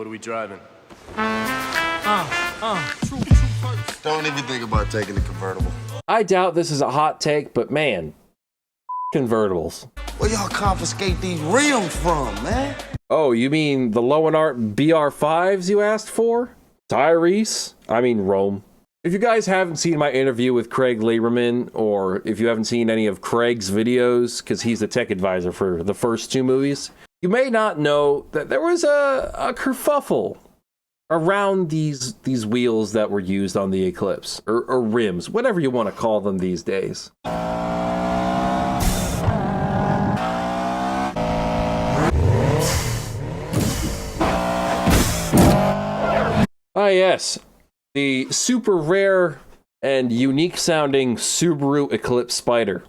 What are we driving? True first. Don't even think about taking the convertible. I doubt this is a hot take, but man, convertibles. Where y'all confiscate these rims from, man? Oh, you mean the Lowenart BR5s you asked for? Tyrese? I mean Rome. If you guys haven't seen my interview with Craig Lieberman, or if you haven't seen any of Craig's videos, because he's the tech advisor for the first two movies, you may not know that there was a kerfuffle around these wheels that were used on the Eclipse, or rims, whatever you want to call them these days. Ah yes, the super rare and unique sounding Subaru Eclipse Spider.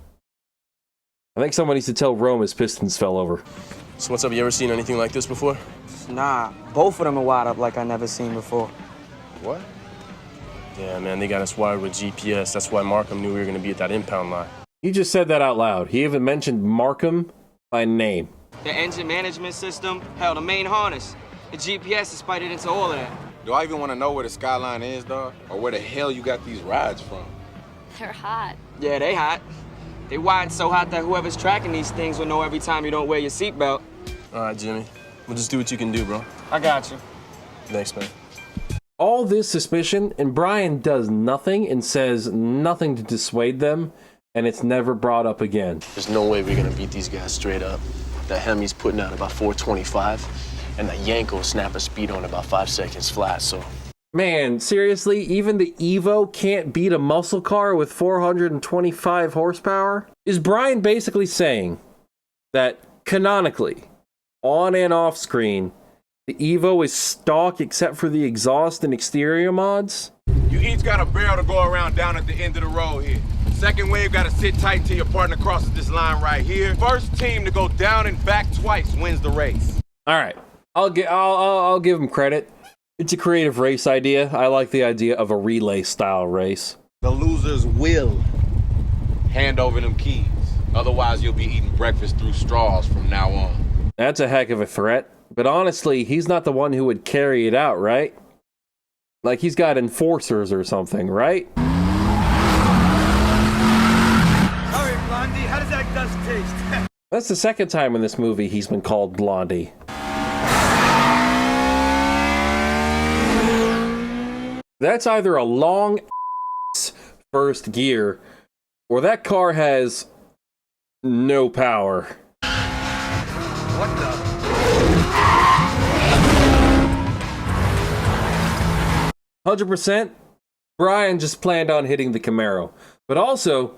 I think someone needs to tell Rome his pistons fell over. So what's up, you ever seen anything like this before? Nah, both of them are wired up like I never seen before. What? Yeah, man, they got us wired with GPS. That's why Markham knew we were gonna be at that impound lot. You just said that out loud. He even mentioned Markham by name. The engine management system, hell, the main harness. The GPS is spited into all of that. Do I even want to know where the Skyline is, dog? Or where the hell you got these rides from? They're hot. Yeah, they hot. They wired so hot that whoever's tracking these things will know every time you don't wear your seatbelt. All right, Jimmy. We'll just do what you can do, bro. I got you. Thanks, man. All this suspicion, and Brian does nothing and says nothing to dissuade them, and it's never brought up again. There's no way we're gonna beat these guys straight up. That Hemi's putting out about 425, and the Yanko snap a speed on about 5 seconds flat, so... Man, seriously, even the Evo can't beat a muscle car with 425 horsepower? Is Brian basically saying that, canonically, on and off screen, the Evo is stock except for the exhaust and exterior mods? You each got a barrel to go around down at the end of the road here. Second wave got to sit tight till your partner crosses this line right here. First team to go down and back twice wins the race. All right, I'll give him credit. It's a creative race idea. I like the idea of a relay style race. The losers will hand over them keys. Otherwise, you'll be eating breakfast through straws from now on. That's a heck of a threat. But honestly, he's not the one who would carry it out, right? Like, he's got enforcers or something, right? All right, Blondie, how does that dust taste? That's the second time in this movie he's been called Blondie. That's either a long first gear, or that car has no power. What the? 100%, Brian just planned on hitting the Camaro. But also,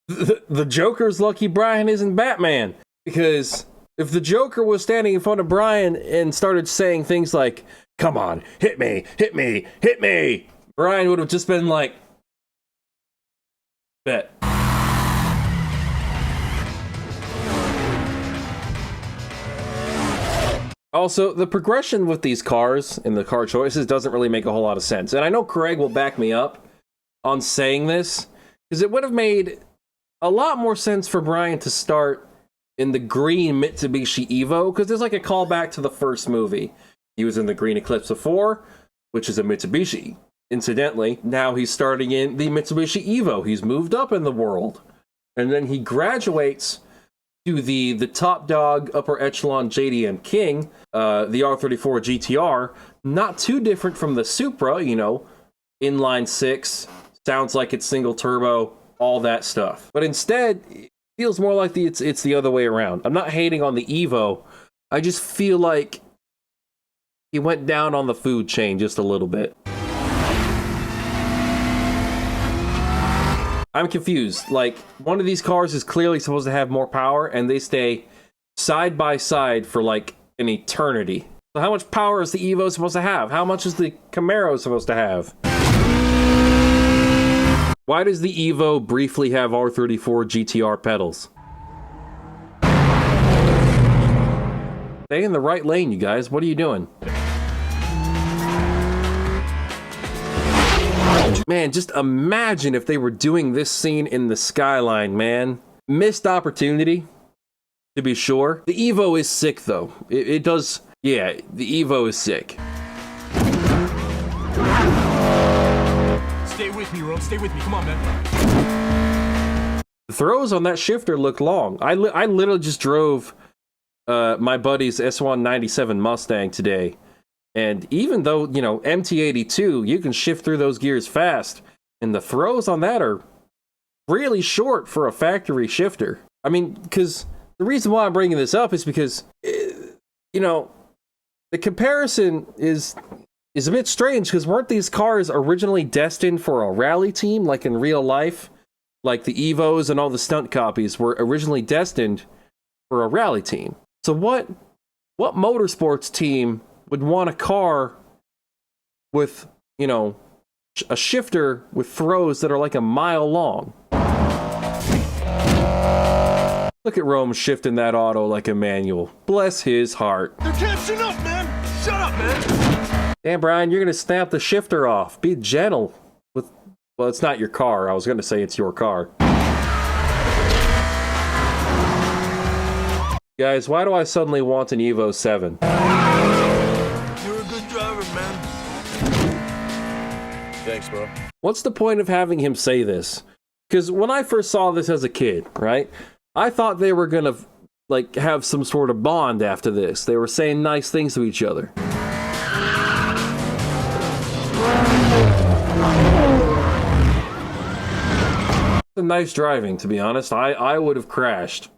the Joker's lucky Brian isn't Batman. Because if the Joker was standing in front of Brian and started saying things like, "Come on, hit me, hit me, hit me," Brian would have just been like, "Bet." Also, the progression with these cars and the car choices doesn't really make a whole lot of sense. And I know Craig will back me up on saying this, because it would have made a lot more sense for Brian to start in the green Mitsubishi Evo, because there's like a callback to the first movie. He was in the green Eclipse before, which is a Mitsubishi. Incidentally, now he's starting in the Mitsubishi Evo. He's moved up in the world. And then he graduates to the top dog, upper echelon JDM King, the R34 GTR, not too different from the Supra, you know, inline six, sounds like it's single turbo, all that stuff. But instead, it feels more like it's the other way around. I'm not hating on the Evo, I just feel like he went down on the food chain just a little bit. I'm confused. Like, one of these cars is clearly supposed to have more power, and they stay side by side for like an eternity. So how much power is the Evo supposed to have? How much is the Camaro supposed to have? Why does the Evo briefly have R34 GTR pedals? Stay in the right lane, you guys. What are you doing? Man, just imagine if they were doing this scene in the Skyline, man. Missed opportunity, to be sure. The Evo is sick, though. It does... Yeah, the Evo is sick. Stay with me, Rome. Stay with me. Come on, man. The throws on that shifter look long. I literally just drove my buddy's S197 Mustang today. And even though, you know, MT82, you can shift through those gears fast. And the throws on that are really short for a factory shifter. I mean, because the reason why I'm bringing this up is because, you know, the comparison is a bit strange, because weren't these cars originally destined for a rally team, like in real life? Like the Evos and all the stunt copies were originally destined for a rally team. So what motorsports team would want a car with, you know, a shifter with throws that are like a mile long? Look at Rome shifting that auto like a manual. Bless his heart. They're catching up, man. Shut up, man. Damn, Brian, you're gonna snap the shifter off. Be gentle with... Well, it's not your car. I was gonna say it's your car. Guys, why do I suddenly want an Evo 7? You're a good driver, man. Thanks, bro. What's the point of having him say this? Because when I first saw this as a kid, right, I thought they were gonna, like, have some sort of bond after this. They were saying nice things to each other. Nice driving, to be honest. I would have crashed.